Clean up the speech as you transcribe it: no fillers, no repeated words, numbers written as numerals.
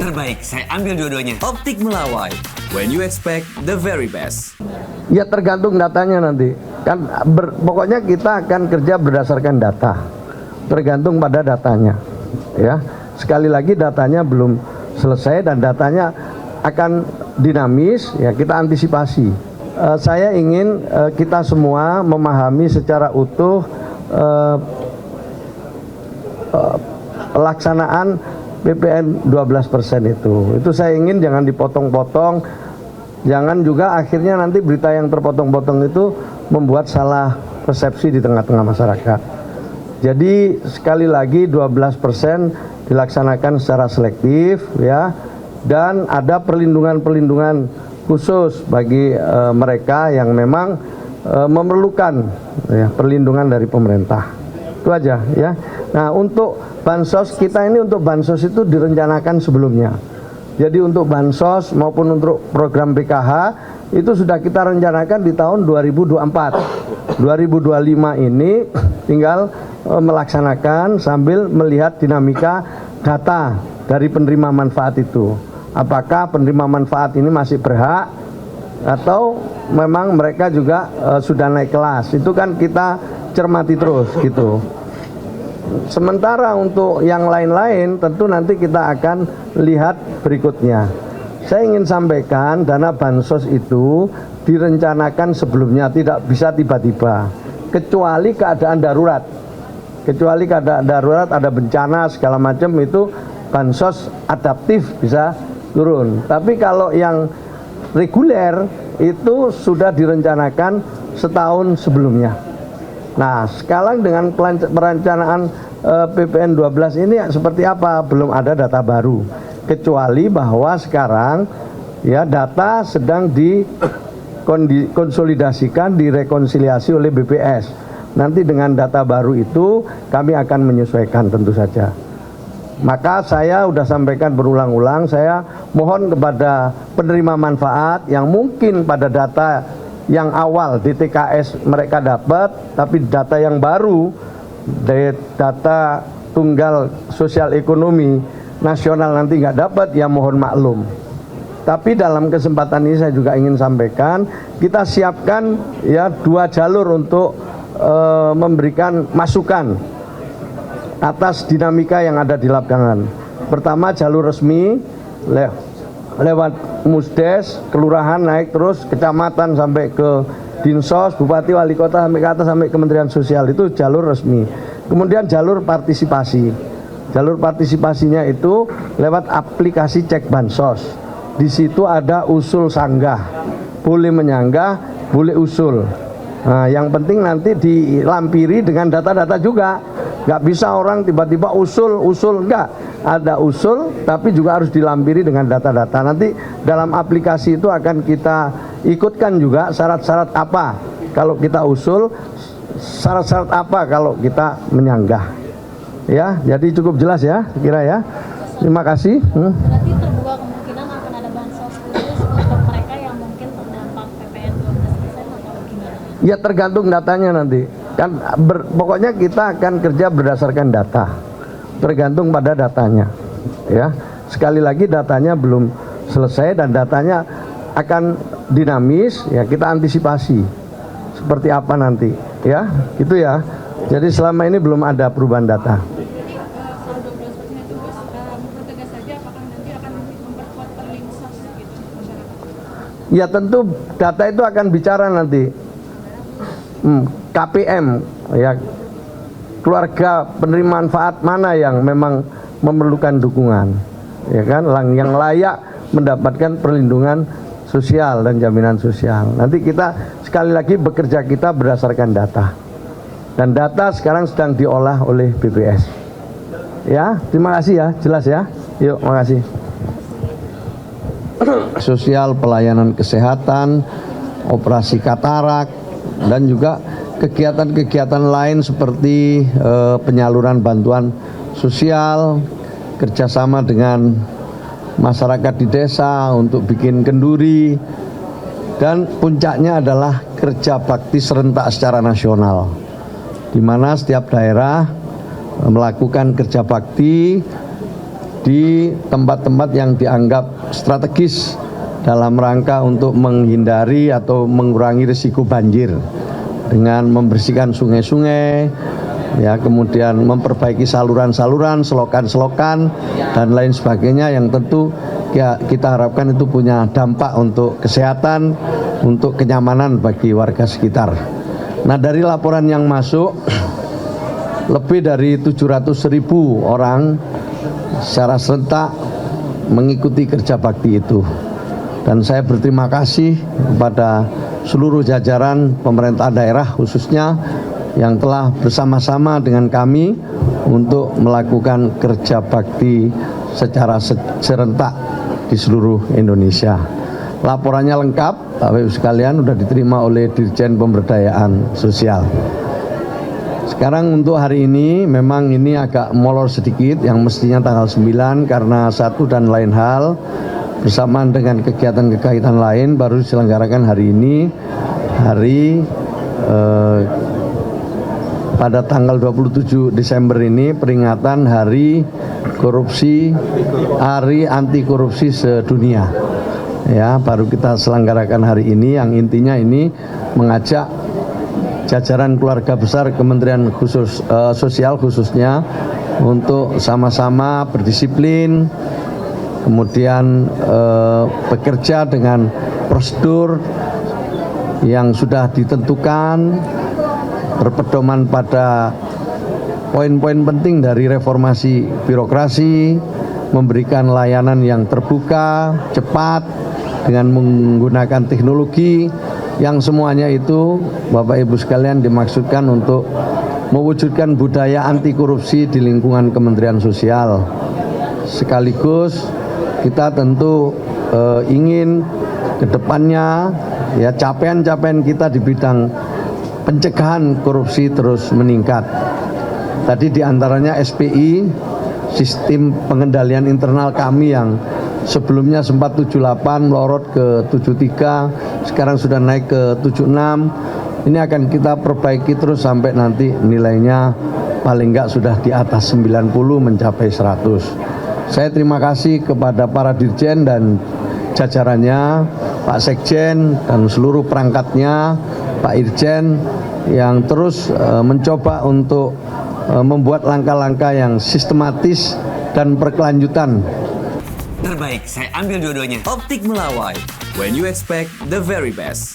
terbaik. Saya ambil dua-duanya. Optik Melawai, when you expect the very best. Ya tergantung datanya nanti. Kan pokoknya kita akan kerja berdasarkan data. Tergantung pada datanya. Ya. Sekali lagi datanya belum selesai dan datanya akan dinamis, ya kita antisipasi. Saya ingin kita semua memahami secara utuh pelaksanaan PPN 12% itu. Itu saya ingin jangan dipotong-potong, jangan juga akhirnya nanti berita yang terpotong-potong itu membuat salah persepsi di tengah-tengah masyarakat. Jadi sekali lagi 12% dilaksanakan secara selektif ya, dan ada perlindungan-perlindungan khusus bagi mereka yang memang memerlukan ya, perlindungan dari pemerintah. Itu aja ya. Nah, untuk bansos kita ini, untuk bansos itu direncanakan sebelumnya. Jadi untuk bansos maupun untuk program PKH itu sudah kita rencanakan di tahun 2024. 2025 ini tinggal melaksanakan sambil melihat dinamika data dari penerima manfaat itu. Apakah penerima manfaat ini masih berhak atau memang mereka juga sudah naik kelas. Itu kan kita cermati terus gitu. Sementara untuk yang lain-lain tentu nanti kita akan lihat berikutnya. Saya ingin sampaikan dana bansos itu direncanakan sebelumnya, tidak bisa tiba-tiba. Kecuali keadaan darurat. Kecuali keadaan darurat, ada bencana segala macam, itu bansos adaptif bisa turun. Tapi kalau yang reguler itu sudah direncanakan setahun sebelumnya. Nah, sekarang dengan perencanaan PPN 12 ini seperti apa? Belum ada data baru. Kecuali bahwa sekarang ya data sedang dikonsolidasikan, direkonsiliasi oleh BPS. Nanti dengan data baru itu kami akan menyesuaikan tentu saja. Maka saya sudah sampaikan berulang-ulang, saya mohon kepada penerima manfaat yang mungkin pada data yang awal di TKS mereka dapat, tapi data yang baru, data tunggal sosial ekonomi nasional nanti nggak dapat, ya mohon maklum. Tapi dalam kesempatan ini saya juga ingin sampaikan, kita siapkan ya 2 jalur untuk memberikan masukan atas dinamika yang ada di lapangan. Pertama jalur resmi lewat Musdes, kelurahan naik terus kecamatan sampai ke Dinsos, Bupati, Wali Kota sampai ke atas sampai Kementerian Sosial, itu jalur resmi. Kemudian jalur partisipasi. Jalur partisipasinya itu lewat aplikasi Cek Bansos. Di situ ada usul sanggah, boleh menyanggah, boleh usul. Nah, yang penting nanti dilampiri dengan data-data juga. Nggak bisa orang tiba-tiba usul, enggak. Ada usul, tapi juga harus dilampiri dengan data-data. Nanti dalam aplikasi itu akan kita ikutkan juga syarat-syarat apa kalau kita usul, syarat-syarat apa kalau kita menyanggah. Ya, jadi cukup jelas ya, kira ya. Terima kasih. Berarti terbuka kemungkinan akan ada bansos khusus untuk mereka yang mungkin terdampak PPN 12% atau gimana? Ya tergantung datanya nanti. Kan pokoknya kita akan kerja berdasarkan data. Tergantung pada datanya. Ya. Sekali lagi datanya belum selesai dan datanya akan dinamis, ya kita antisipasi seperti apa nanti, ya. Gitu ya. Jadi selama ini belum ada perubahan data. Ya tentu data itu akan bicara nanti. KPM ya, keluarga penerima manfaat mana yang memang memerlukan dukungan, ya kan, yang layak mendapatkan perlindungan sosial dan jaminan sosial. Nanti kita sekali lagi bekerja kita berdasarkan data, dan data sekarang sedang diolah oleh BPS. Ya, terima kasih ya, jelas ya. Yuk, makasih. Sosial, pelayanan kesehatan, operasi katarak, dan juga kegiatan-kegiatan lain seperti penyaluran bantuan sosial, kerjasama dengan masyarakat di desa untuk bikin kenduri, dan puncaknya adalah kerja bakti serentak secara nasional, di mana setiap daerah melakukan kerja bakti di tempat-tempat yang dianggap strategis dalam rangka untuk menghindari atau mengurangi risiko banjir dengan membersihkan sungai-sungai, ya, kemudian memperbaiki saluran-saluran, selokan-selokan dan lain sebagainya yang tentu ya, kita harapkan itu punya dampak untuk kesehatan, untuk kenyamanan bagi warga sekitar. Nah, dari laporan yang masuk, lebih dari 700.000 orang secara serentak mengikuti kerja bakti itu. Dan saya berterima kasih kepada seluruh jajaran pemerintah daerah khususnya yang telah bersama-sama dengan kami untuk melakukan kerja bakti secara serentak di seluruh Indonesia. Laporannya lengkap, Bapak Ibu sekalian, sudah diterima oleh Dirjen Pemberdayaan Sosial. Sekarang untuk hari ini memang ini agak molor sedikit, yang mestinya tanggal 9 karena satu dan lain hal bersamaan dengan kegiatan-kegiatan lain baru diselenggarakan hari ini, pada tanggal 27 Desember ini peringatan Hari Korupsi, Hari Anti Korupsi Sedunia. Ya, baru kita selenggarakan hari ini, yang intinya ini mengajak jajaran keluarga besar Kementerian Sosial khususnya untuk sama-sama berdisiplin, kemudian bekerja dengan prosedur yang sudah ditentukan, berpedoman pada poin-poin penting dari reformasi birokrasi, memberikan layanan yang terbuka, cepat, dengan menggunakan teknologi, yang semuanya itu Bapak Ibu sekalian dimaksudkan untuk mewujudkan budaya anti korupsi di lingkungan Kementerian Sosial. Sekaligus kita tentu ingin ke depannya ya capaian-capaian kita di bidang pencegahan korupsi terus meningkat. Tadi diantaranya SPI, sistem pengendalian internal kami yang sebelumnya sempat 78 melorot ke 73, sekarang sudah naik ke 76. Ini akan kita perbaiki terus sampai nanti nilainya paling enggak sudah di atas 90 mencapai 100. Saya terima kasih kepada para dirjen dan jajarannya, Pak Sekjen dan seluruh perangkatnya, Pak Irjen yang terus mencoba untuk membuat langkah-langkah yang sistematis dan berkelanjutan. Terbaik, saya ambil dua-duanya. Optik Melawai, when you expect the very best.